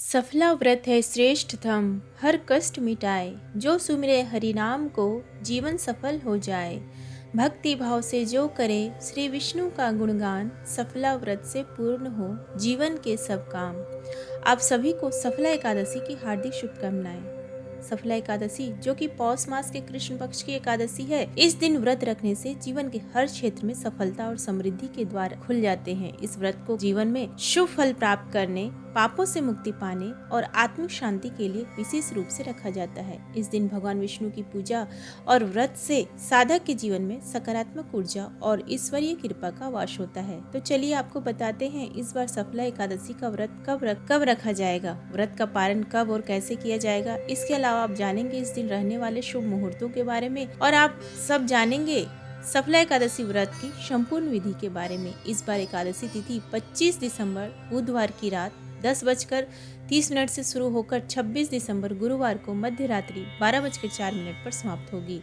सफला व्रत है श्रेष्ठतम, हर कष्ट मिटाए। जो सुमिरे हरि नाम को, जीवन सफल हो जाए। भक्ति भाव से जो करे श्री विष्णु का गुणगान, सफला व्रत से पूर्ण हो जीवन के सब काम। आप सभी को सफला एकादशी की हार्दिक शुभकामनाएं। सफला एकादशी जो कि पौष मास के कृष्ण पक्ष की एकादशी है, इस दिन व्रत रखने से जीवन के हर क्षेत्र में सफलता और समृद्धि के द्वार खुल जाते हैं। इस व्रत को जीवन में शुभ फल प्राप्त करने, पापों से मुक्ति पाने और आत्मिक शांति के लिए विशेष रूप से रखा जाता है। इस दिन भगवान विष्णु की पूजा और व्रत से साधक के जीवन में सकारात्मक ऊर्जा और ईश्वरीय कृपा का वास होता है। तो चलिए आपको बताते हैं इस बार सफला एकादशी का व्रत कब रखा जाएगा, व्रत का पारण कब और कैसे किया जाएगा। इसके अलावा आप जानेंगे इस दिन रहने वाले शुभ मुहूर्तों के बारे में और आप सब जानेंगे सफला एकादशी व्रत की संपूर्ण विधि के बारे में। इस बार एकादशी तिथि 25 दिसंबर बुधवार की रात 10:30 से शुरू होकर 26 दिसंबर गुरुवार को मध्य रात्रि 12:04 पर समाप्त होगी।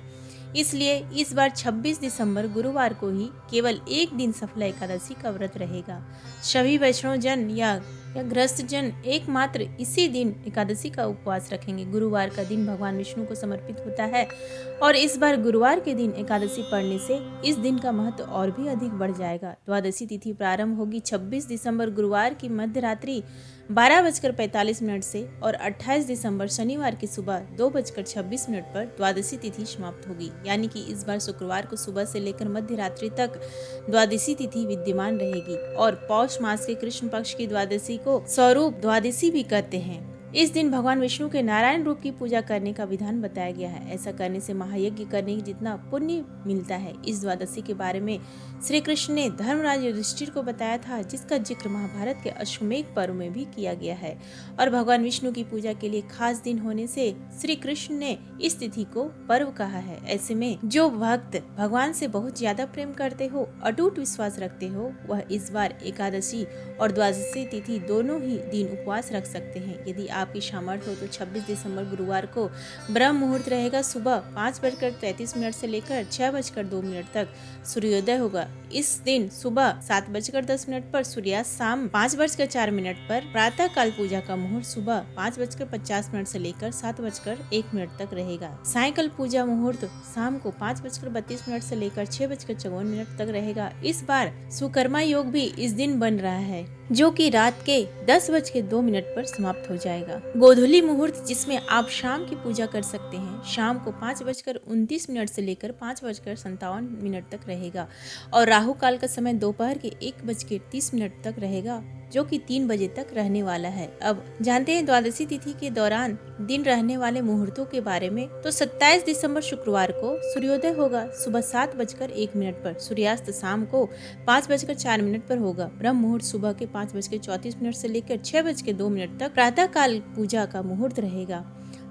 इसलिए इस बार 26 दिसंबर गुरुवार को ही केवल एक दिन सफला एकादशी का व्रत रहेगा। सभी वैष्णव जन या गृहस्थ जन एकमात्र इसी दिन एकादशी का उपवास रखेंगे। गुरुवार का दिन भगवान विष्णु को समर्पित होता है और इस बार गुरुवार के दिन एकादशी पढ़ने से इस दिन का महत्व और भी अधिक बढ़ जाएगा। द्वादशी तिथि प्रारंभ होगी 26 दिसंबर गुरुवार की मध्य रात्रि 12:45 से और 28 दिसंबर शनिवार की सुबह 2:26 पर द्वादशी तिथि समाप्त होगी। यानी कि इस बार शुक्रवार को सुबह से लेकर मध्य रात्रि तक द्वादशी तिथि विद्यमान रहेगी और पौष मास के कृष्ण पक्ष की द्वादशी को स्वरूप द्वादशी भी कहते हैं। इस दिन भगवान विष्णु के नारायण रूप की पूजा करने का विधान बताया गया है। ऐसा करने से महायज्ञ करने की जितना पुण्य मिलता है। इस द्वादशी के बारे में श्री कृष्ण ने धर्मराज युधिष्ठिर को बताया था, जिसका जिक्र महाभारत के अश्वमेध पर्व में भी किया गया है। और भगवान विष्णु की पूजा के लिए खास दिन होने से श्री कृष्ण ने इस तिथि को पर्व कहा है। ऐसे में जो भक्त भगवान से बहुत ज्यादा प्रेम करते हो, अटूट विश्वास रखते हो, वह इस बार एकादशी और द्वादशी तिथि दोनों ही दिन उपवास रख सकते हैं। यदि आपकी सामर्थ्य हो तो 26 दिसंबर गुरुवार को ब्रह्म मुहूर्त रहेगा। सुबह 5:33 से लेकर 6:02 तक सूर्योदय होगा। इस दिन सुबह 7:10 पर सूर्यास्त, शाम 5:04 पर प्रातः काल पूजा का मुहूर्त सुबह 5:50 से लेकर 7:01 तक रहेगा। सायंकाल पूजा मुहूर्त शाम को 5:32 से लेकर 6:54 तक रहेगा। इस बार सुकर्मा योग भी इस दिन बन रहा है, जो कि रात के 10:02 पर समाप्त हो जाएगा। गोधूली मुहूर्त, जिसमें आप शाम की पूजा कर सकते हैं, शाम को 5:29 से लेकर 5:57 तक रहेगा और राहु काल का समय दोपहर के 1:30 तक रहेगा, जो कि 3 बजे तक रहने वाला है। अब जानते हैं द्वादशी तिथि के दौरान दिन रहने वाले मुहूर्तों के बारे में। तो 27 दिसंबर शुक्रवार को सूर्योदय होगा सुबह 7:01 पर, सूर्यास्त शाम को 5:04 पर होगा। ब्रह्म मुहूर्त सुबह के 5:34 से लेकर 6:02 तक प्रातः काल पूजा का मुहूर्त रहेगा।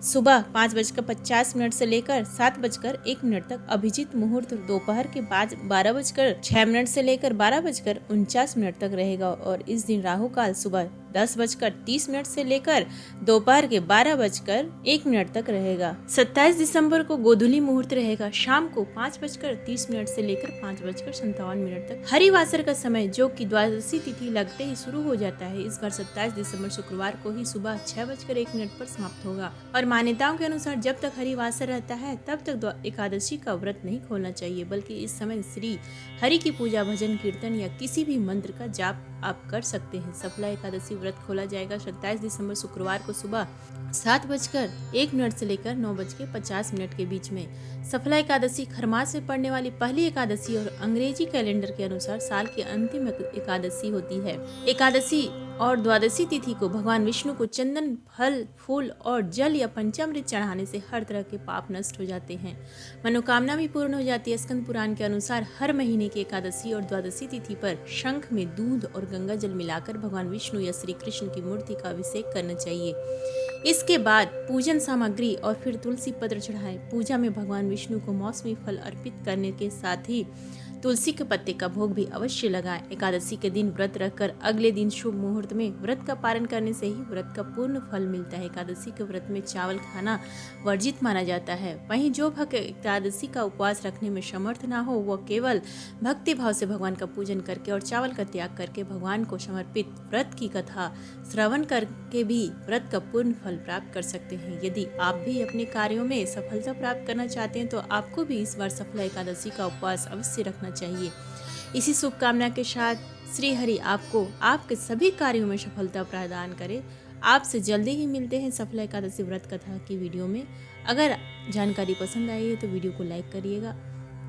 सुबह 5:50 से लेकर 7:01 तक अभिजीत मुहूर्त दोपहर के बाद 12:06 से लेकर 12:49 तक रहेगा और इस दिन राहु काल सुबह 10:30 से लेकर दोपहर के 12:01 तक रहेगा। 27 दिसंबर को गोधूली मुहूर्त रहेगा, शाम को 5:30 से लेकर 5:57 तक। हरिवासर का समय, जो कि द्वादशी तिथि लगते ही शुरू हो जाता है, इस बार 27 दिसंबर शुक्रवार को ही सुबह 6:01 पर समाप्त होगा। और मान्यताओं के अनुसार जब तक हरिवासर रहता है तब तक एकादशी का व्रत नहीं खोलना चाहिए, बल्कि इस समय श्री हरि की पूजा, भजन, कीर्तन या किसी भी मंत्र का जाप आप कर सकते हैं। सफला एकादशी व्रत खोला जाएगा 27 दिसंबर शुक्रवार को सुबह 7:01 से लेकर 9:50 के बीच में। सफला एकादशी खरमास में पड़ने वाली पहली एकादशी और अंग्रेजी कैलेंडर के अनुसार साल की अंतिम एकादशी होती है। एकादशी और द्वादशी तिथि को भगवान विष्णु को चंदन, फल, फूल और जल या पंचामृत चढ़ाने से हर तरह के पाप नष्ट हो जाते हैं, मनोकामना भी पूर्ण हो जाती है। स्कंद पुराण के अनुसार हर महीने की एकादशी और द्वादशी तिथि पर शंख में दूध और गंगा जल मिलाकर भगवान विष्णु या श्री कृष्ण की मूर्ति का अभिषेक करना चाहिए। इसके बाद पूजन सामग्री और फिर तुलसी पत्र चढ़ाएं। पूजा में भगवान विष्णु को मौसमी फल अर्पित करने के साथ ही तुलसी के पत्ते का भोग भी अवश्य लगाएं। एकादशी के दिन व्रत रखकर अगले दिन शुभ मुहूर्त में व्रत का पालन करने से ही व्रत का पूर्ण फल मिलता है। एकादशी के व्रत में चावल खाना वर्जित माना जाता है। वहीं जो भक्त एकादशी का उपवास रखने में समर्थ ना हो, वह केवल भक्ति भाव से भगवान का पूजन करके और चावल का त्याग करके भगवान को समर्पित व्रत की कथा श्रवण करके भी व्रत का पूर्ण फल प्राप्त कर सकते हैं। यदि आप भी अपने कार्यों में सफलता प्राप्त करना चाहते हैं तो आपको भी इस बार सफल एकादशी का उपवास अवश्य रखना चाहिए। इसी शुभकामना के साथ श्री हरि आपको आपके सभी कार्यों में सफलता प्रदान करे। आपसे जल्दी ही मिलते हैं सफल एकादशी व्रत कथा की वीडियो में। अगर जानकारी पसंद आई है तो वीडियो को लाइक करिएगा,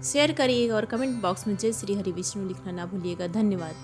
शेयर करिएगा और कमेंट बॉक्स में जय श्री हरि विष्णु लिखना ना भूलिएगा। धन्यवाद।